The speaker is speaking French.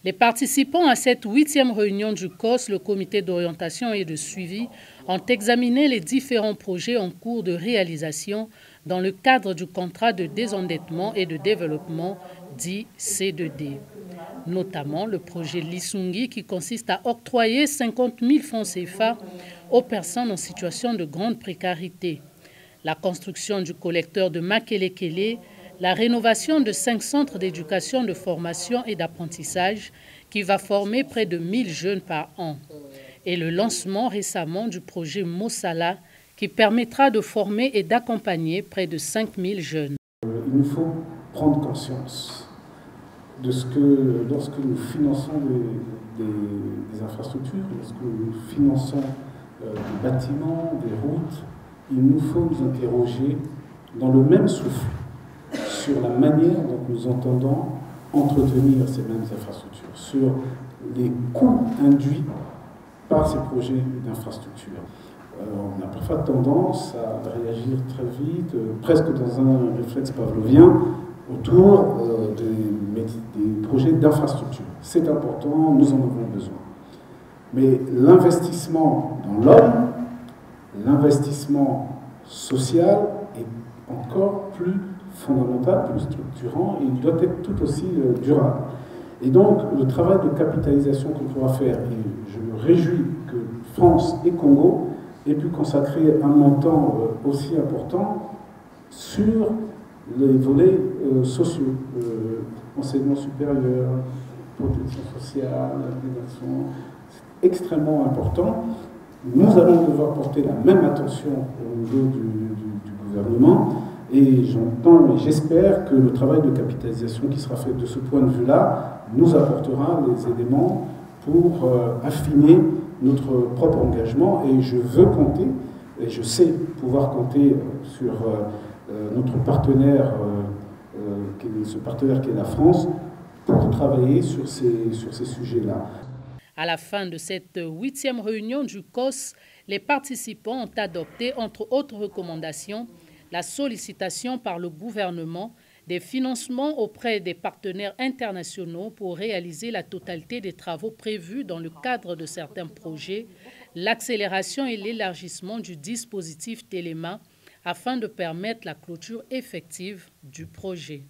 Les participants à cette 8e réunion du COS, le comité d'orientation et de suivi, ont examiné les différents projets en cours de réalisation dans le cadre du contrat de désendettement et de développement dit C2D. Notamment le projet Lisungi qui consiste à octroyer 50 000 francs CFA aux personnes en situation de grande précarité. La construction du collecteur de Makelekele, la rénovation de 5 centres d'éducation, de formation et d'apprentissage qui va former près de 1000 jeunes par an. Et le lancement récemment du projet Mossala qui permettra de former et d'accompagner près de 5000 jeunes. Il nous faut prendre conscience de ce que lorsque nous finançons des infrastructures, lorsque nous finançons des bâtiments, des routes, il nous faut nous interroger dans le même souffle sur la manière dont nous entendons entretenir ces mêmes infrastructures, sur les coûts induits par ces projets d'infrastructures. On a parfois tendance à réagir très vite, presque dans un réflexe pavlovien, autour des projets d'infrastructure. C'est important, nous en avons besoin. Mais l'investissement dans l'homme, l'investissement social est encore plus fondamental, plus structurant, et il doit être tout aussi durable. Et donc, le travail de capitalisation qu'on pourra faire, et je me réjouis que France et Congo aient pu consacrer un montant aussi important sur les volets sociaux, enseignement supérieur, protection sociale, intégration, c'est extrêmement important. Nous allons devoir porter la même attention au niveau du gouvernement. Et j'entends et j'espère que le travail de capitalisation qui sera fait de ce point de vue-là nous apportera les éléments pour affiner notre propre engagement. Et je veux compter, et je sais pouvoir compter sur notre partenaire, ce partenaire qui est la France, pour travailler sur ces sujets-là. À la fin de cette 8e réunion du COS, les participants ont adopté, entre autres recommandations, la sollicitation par le gouvernement des financements auprès des partenaires internationaux pour réaliser la totalité des travaux prévus dans le cadre de certains projets, l'accélération et l'élargissement du dispositif Téléma afin de permettre la clôture effective du projet.